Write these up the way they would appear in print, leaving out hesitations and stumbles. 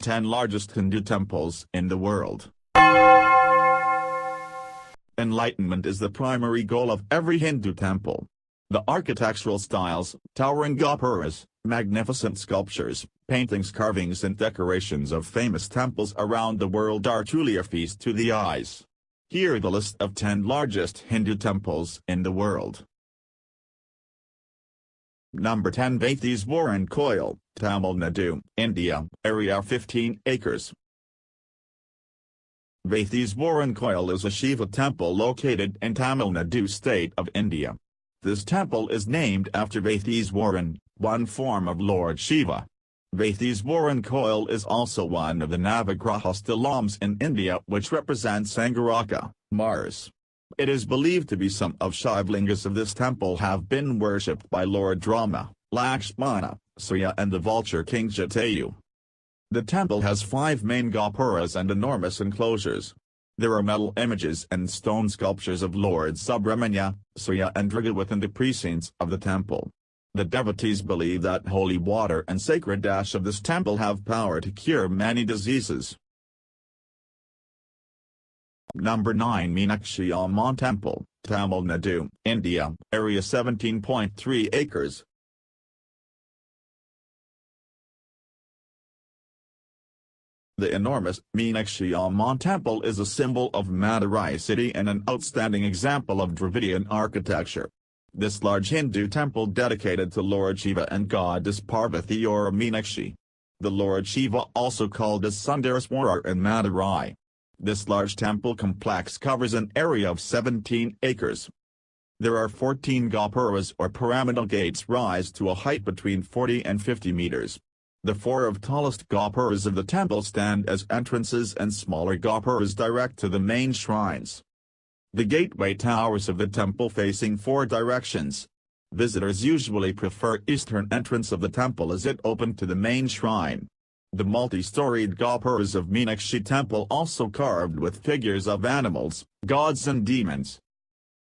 10 largest Hindu temples in the world. Enlightenment is the primary goal of every Hindu temple. The architectural styles, towering gopuras, magnificent sculptures, paintings, carvings and decorations of famous temples around the world are truly a feast to the eyes. Here the list of 10 largest Hindu temples in the world. Number 10, Vaitheeswaran Koil, Tamil Nadu, India, area 15 acres. Vaitheeswaran Koil is a Shiva temple located in Tamil Nadu state of India. This temple is named after Vaitheeswaran, one form of Lord Shiva. Vaitheeswaran Koil is also one of the Navagraha stelae in India which represents Angaraka, Mars. It is believed to be some of Shivlingas of this temple have been worshipped by Lord Rama, Lakshmana, Surya and the vulture King Jatayu. The temple has 5 main gopuras and enormous enclosures. There are metal images and stone sculptures of Lord Subramanya, Surya and Durga within the precincts of the temple. The devotees believe that holy water and sacred ash of this temple have power to cure many diseases. Number 9, Meenakshi Amman Temple, Tamil Nadu, India, area 17.3 acres. The enormous Meenakshi Amman Temple is a symbol of Madurai city and an outstanding example of Dravidian architecture. This large Hindu temple dedicated to Lord Shiva and goddess Parvati or Meenakshi. The Lord Shiva also called as Sundareswarar in Madurai. This large temple complex covers an area of 17 acres. There are 14 gopuras or pyramidal gates rise to a height between 40 and 50 meters. The 4 of tallest gopuras of the temple stand as entrances and smaller gopuras direct to the main shrines. The gateway towers of the temple facing 4 directions. Visitors usually prefer eastern entrance of the temple as it opened to the main shrine. The multi-storied gopuras of Meenakshi temple also carved with figures of animals, gods and demons.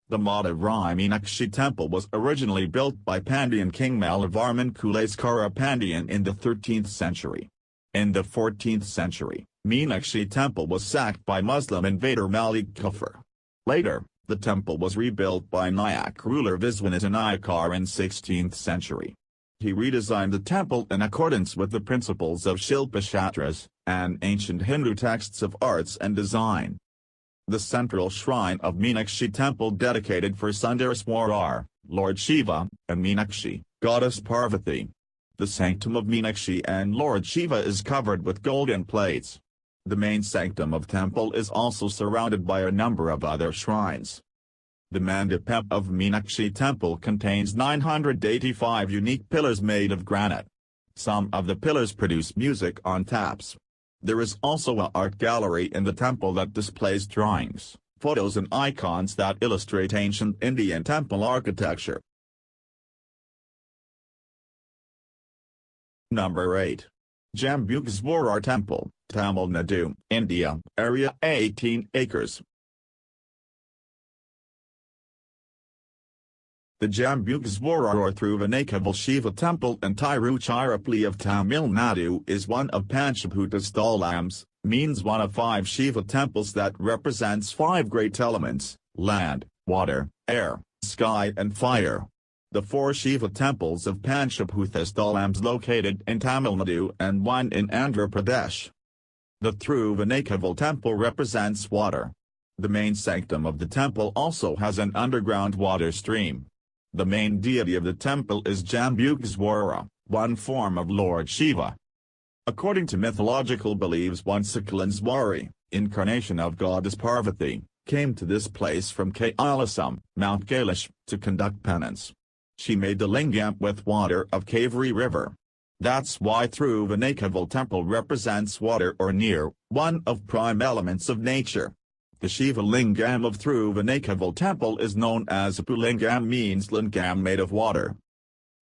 The Madurai Meenakshi temple was originally built by Pandyan king Malavarman Kulaiskara Pandyan in the 13th century. In the 14th century, Meenakshi temple was sacked by Muslim invader Malik Kafur. Later, the temple was rebuilt by Nayak ruler Viswanatha Nayakar in 16th century. He redesigned the temple in accordance with the principles of Shilpa Shatras, and ancient Hindu texts of arts and design. The central shrine of Meenakshi temple dedicated for Sundareswarar, Lord Shiva, and Meenakshi, goddess Parvati. The sanctum of Meenakshi and Lord Shiva is covered with golden plates. The main sanctum of temple is also surrounded by a number of other shrines. The mandapam of Meenakshi temple contains 985 unique pillars made of granite. Some of the pillars produce music on taps. There is also an art gallery in the temple that displays drawings, photos and icons that illustrate ancient Indian temple architecture. Number 8. Jambukeswarar Temple, Tamil Nadu, India, area 18 acres. The Jambukeswarar or Thiruvannaikaval Shiva Temple in Tiruchirappalli of Tamil Nadu is one of Panchabhuta Sthalams, means one of 5 Shiva temples that represents 5 great elements, land, water, air, sky and fire. The 4 Shiva temples of Panchabhuta Sthalams located in Tamil Nadu and one in Andhra Pradesh. The Thiruvannaikaval temple represents water. The main sanctum of the temple also has an underground water stream. The main deity of the temple is Jambukeswarar, one form of Lord Shiva. According to mythological beliefs, once a Kailaswari, incarnation of goddess Parvati, came to this place from Kailasam, Mount Kailash, to conduct penance. She made the lingam with water of Kaveri river. That's why Thiruvannaikaval temple represents water or near, one of prime elements of nature. The Shiva Lingam of Thiruvannaikaval temple is known as Pulingam, means lingam made of water.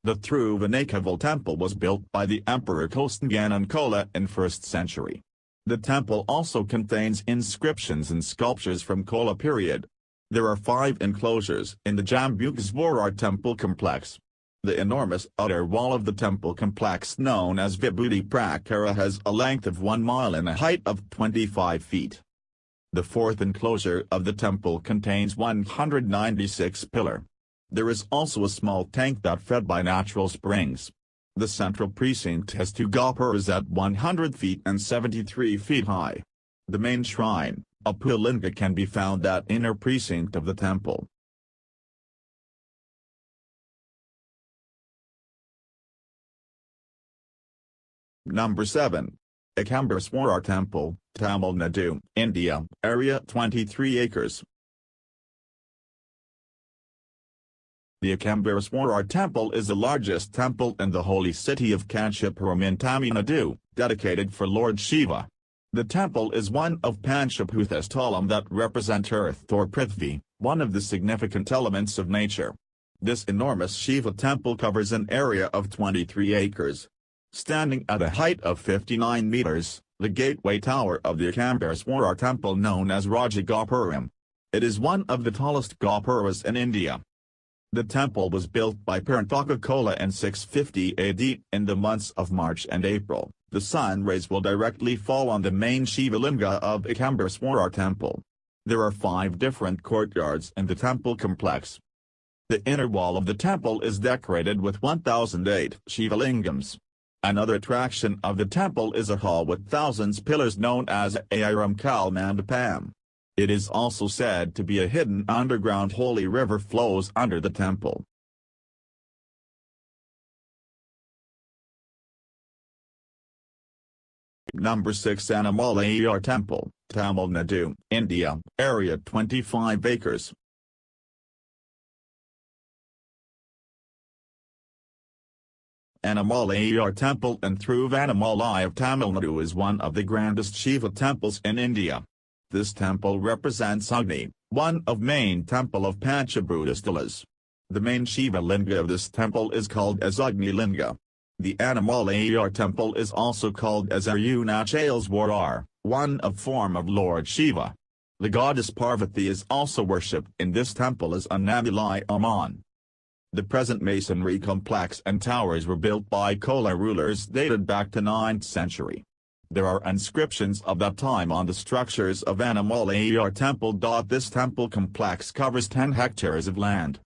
The Thiruvannaikaval temple was built by the Emperor Kostangan Kola in 1st century. The temple also contains inscriptions and sculptures from Kola period. There are 5 enclosures in the Jambukeswarar temple complex. The enormous outer wall of the temple complex known as Vibhuti Prakara has a length of 1 mile and a height of 25 feet. The fourth enclosure of the temple contains 196 pillars. There is also a small tank that fed by natural springs. The central precinct has 2 gopuras at 100 feet and 73 feet high. The main shrine, a Pulinga, can be found at inner precinct of the temple. Number 7. Ekambareswarar Temple, Tamil Nadu, India, area 23 acres. The Ekambareswarar Temple is the largest temple in the holy city of Kanchipuram in Tamil Nadu, dedicated for Lord Shiva. The temple is one of Panchbhutas Talam that represent earth or Prithvi, one of the significant elements of nature. This enormous Shiva temple covers an area of 23 acres. Standing at a height of 59 meters, the gateway tower of the Ekambareswarar Temple known as Raja Gopuram. It is one of the tallest gopuras in India. The temple was built by Parantaka Koil in 650 AD. In the months of March and April, the sun rays will directly fall on the main Shivalinga of Ekambareswarar Temple. There are 5 different courtyards in the temple complex. The inner wall of the temple is decorated with 1008 Shivalingams. Another attraction of the temple is a hall with thousands pillars known as Ayaram Kal Mandapam. It is also said to be a hidden underground holy river flows under the temple. Number 6. Annamalaiyar Temple, Tamil Nadu, India, area 25 acres. Annamalaiyar Temple in Thiruvannamalai of Tamil Nadu is one of the grandest Shiva temples in India. This temple represents Agni, one of main temple of Panchabhuta. The main Shiva Linga of this temple is called as Agni Linga. The Annamalaiyar Temple is also called as Ranganathaswamy, one of form of Lord Shiva. The goddess Parvati is also worshipped in this temple as Annamalaiyar Amman. The present masonry complex and towers were built by Koil rulers dated back to 9th century. There are inscriptions of that time on the structures of Annamalaiyar Temple. This temple complex covers 10 hectares of land.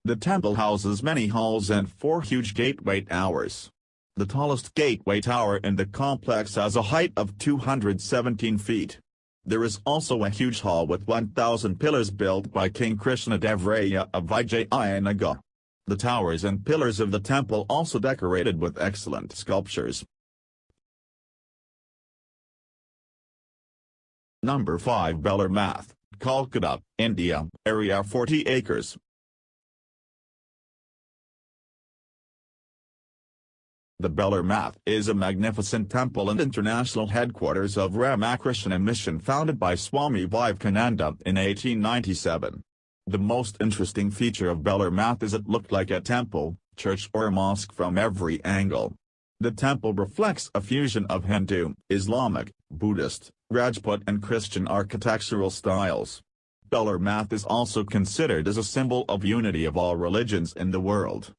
The temple houses many halls and 4 huge gateway towers. The tallest gateway tower in the complex has a height of 217 feet. There is also a huge hall with 1,000 pillars built by King Krishnadevaraja of Vijayanagar. The towers and pillars of the temple also decorated with excellent sculptures. Number 5. Belair Math, Kolkata, India, area 40 acres. The Belair Math is a magnificent temple and international headquarters of Ramakrishna Mission founded by Swami Vivekananda in 1897. The most interesting feature of Belair Math is it looked like a temple, church or mosque from every angle. The temple reflects a fusion of Hindu, Islamic, Buddhist, Rajput and Christian architectural styles. Belair Math is also considered as a symbol of unity of all religions in the world.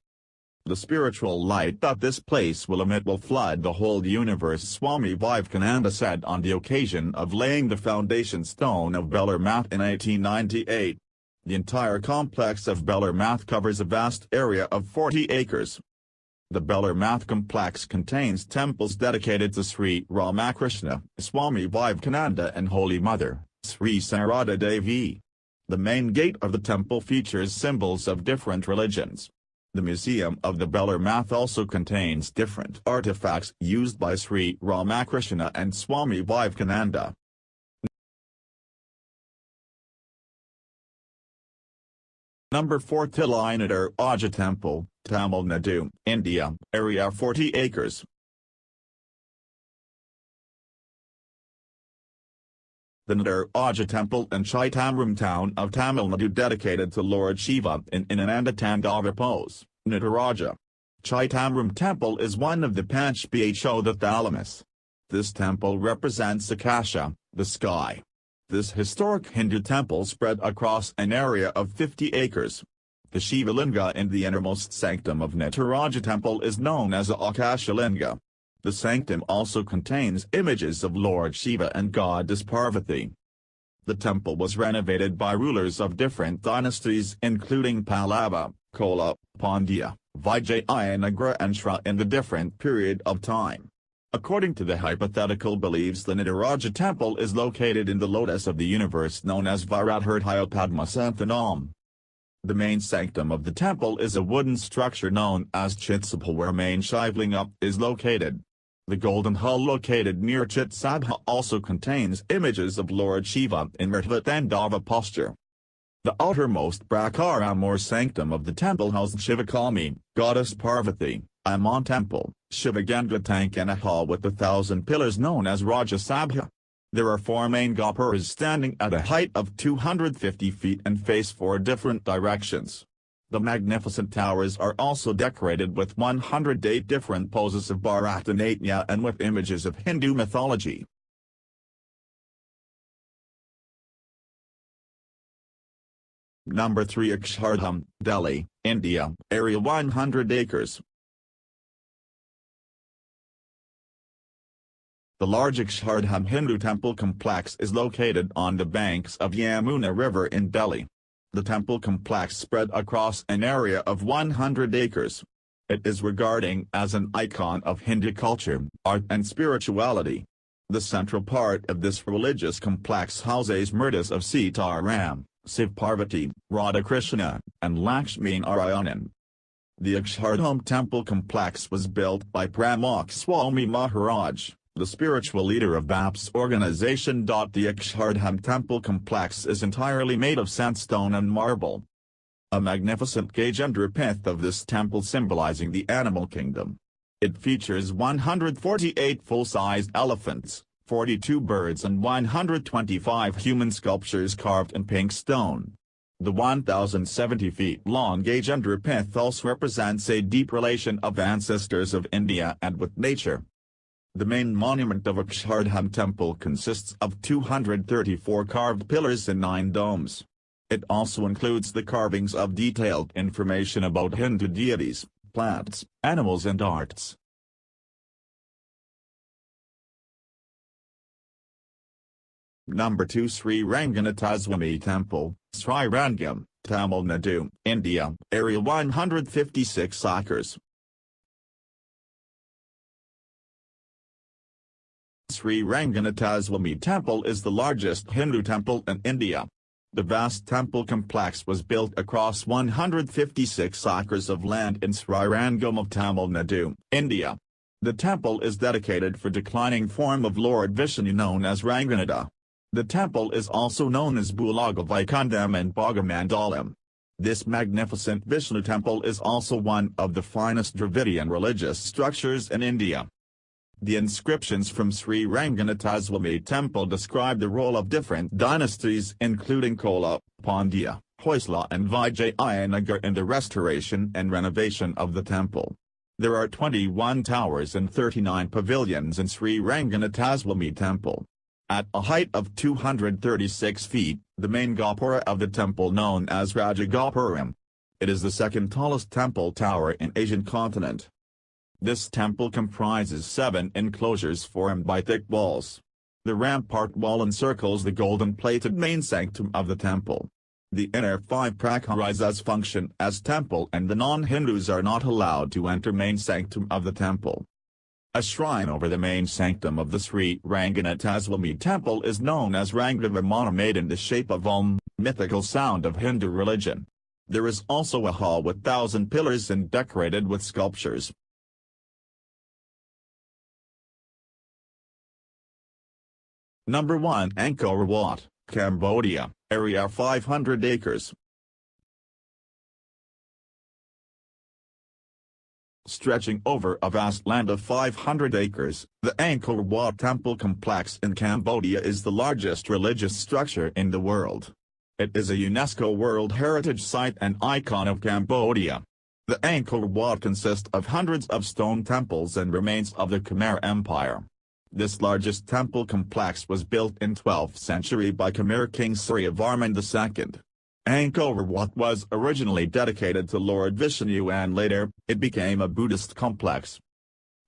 The spiritual light that this place will emit will flood the whole universe, Swami Vivekananda said on the occasion of laying the foundation stone of Belair Math in 1898. The entire complex of Belair Math covers a vast area of 40 acres. The Belair Math complex contains temples dedicated to Sri Ramakrishna, Swami Vivekananda and Holy Mother, Sri Sarada Devi. The main gate of the temple features symbols of different religions. The museum of the Belair Math also contains different artifacts used by Sri Ramakrishna and Swami Vivekananda. Number 4. Thillai Nataraja Temple, Tamil Nadu, India, area 40 acres. The Nadaraja Temple in Xartham town of Tamil Nadu dedicated to Lord Shiva in Ananda pose, Nataraja. Xartham Temple is one of the Panchbhuta. This temple represents Akasha, the sky. This historic Hindu temple spread across an area of 50 acres. The Shiva Linga in the innermost sanctum of Nataraja Temple is known as the Akashalinga. The sanctum also contains images of Lord Shiva and Goddess Parvati. The temple was renovated by rulers of different dynasties including Pallava, Koil, Pandya, Vaitheeswaran and Shra in the different period of time. According to the hypothetical beliefs, the Nataraja Temple is located in the lotus of the universe known as Viradharthaya Padmasanthanam. The main sanctum of the temple is a wooden structure known as Chitsabha where main Shivlinga is located. The golden hull located near Chitsabha also contains images of Lord Shiva in Mrtvatandava posture. The outermost prakaram or sanctum of the temple houses Shivakalmi, Goddess Parvati, Amman Temple, Shivaganga Tank and a hall with 1,000 pillars known as Rajasabha. There are 4 main gopuras standing at a height of 250 feet and face 4 different directions. The magnificent towers are also decorated with 108 different poses of Bharatanatyam and with images of Hindu mythology. Number 3 Akshardham, Delhi, India, area 100 acres. The large Akshardham Hindu temple complex is located on the banks of Yamuna River in Delhi. The temple complex spread across an area of 100 acres. It is regarded as an icon of Hindu culture, art and spirituality. The central part of this religious complex houses murtis of Sitaram, Shiv Parvati, Radhakrishna, and Lakshmi Narayanan. The Akshardham Temple complex was built by Pramukeswamy Maharaj, the spiritual leader of BAP's organization. The Akshardham Temple complex is entirely made of sandstone and marble. A magnificent Gajendra pith of this temple symbolizing the animal kingdom. It features 148 full-sized elephants, 42 birds and 125 human sculptures carved in pink stone. The 1,070 feet long Gajendra pith also represents a deep relation of ancestors of India and with nature. The main monument of Akshardham Temple consists of 234 carved pillars and 9 domes. It also includes the carvings of detailed information about Hindu deities, plants, animals and arts. Number 2 Sri Ranganathaswamy Temple, Srirangam, Tamil Nadu, India, area 156 acres. Sri Ranganathaswamy Temple is the largest Hindu temple in India. The vast temple complex was built across 156 acres of land in Srirangam of Tamil Nadu, India. The temple is dedicated for declining form of Lord Vishnu known as Ranganatha. The temple is also known as Bulaga Vaikundam and Bhagamandalam. This magnificent Vishnu temple is also one of the finest Dravidian religious structures in India. The inscriptions from Sri Ranganathaswamy Temple describe the role of different dynasties including Koil, Pandya, Hoysala and Vijayanagar in the restoration and renovation of the temple. There are 21 towers and 39 pavilions in Sri Ranganathaswamy Temple. At a height of 236 feet, the main gopura of the temple known as Rajagopuram. It is the second tallest temple tower in Asian continent. This temple comprises 7 enclosures formed by thick walls. The rampart wall encircles the golden-plated main sanctum of the temple. The inner 5 prakaras function as temple and the non-Hindus are not allowed to enter main sanctum of the temple. A shrine over the main sanctum of the Sri Ranganathaswamy Temple is known as Rangavamana made in the shape of Om, mythical sound of Hindu religion. There is also a hall with 1,000 pillars and decorated with sculptures. Number 1 Angkor Wat, Cambodia, area 500 acres. Stretching over a vast land of 500 acres, the Angkor Wat Temple complex in Cambodia is the largest religious structure in the world. It is a UNESCO World Heritage Site and icon of Cambodia. The Angkor Wat consists of hundreds of stone temples and remains of the Khmer Empire. This largest temple complex was built in 12th century by Khmer King Suryavarman II. Angkor Wat was originally dedicated to Lord Vishnu and later, it became a Buddhist complex.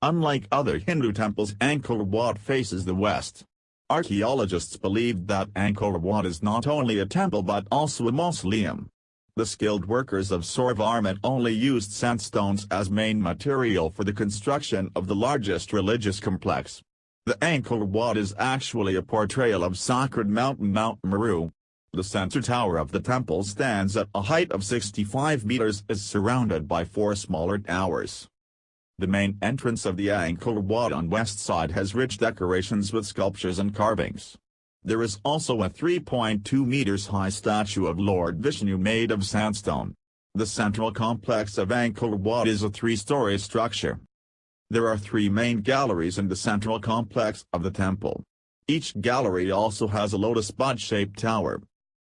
Unlike other Hindu temples, Angkor Wat faces the west. Archaeologists believe that Angkor Wat is not only a temple but also a mausoleum. The skilled workers of Vaitheeswaran only used sandstones as main material for the construction of the largest religious complex. The Angkor Wat is actually a portrayal of sacred mountain Mount Meru. The center tower of the temple stands at a height of 65 meters is surrounded by 4 smaller towers. The main entrance of the Angkor Wat on west side has rich decorations with sculptures and carvings. There is also a 3.2 meters high statue of Lord Vishnu made of sandstone. The central complex of Angkor Wat is a 3-story structure. There are 3 main galleries in the central complex of the temple. Each gallery also has a lotus bud-shaped tower.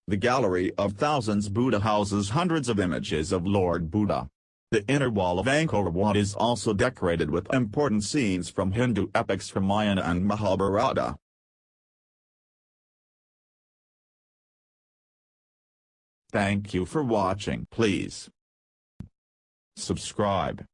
The Gallery of Thousands Buddha houses hundreds of images of Lord Buddha. The inner wall of Angkor Wat is also decorated with important scenes from Hindu epics Ramayana and Mahabharata. Thank you for watching. Please subscribe.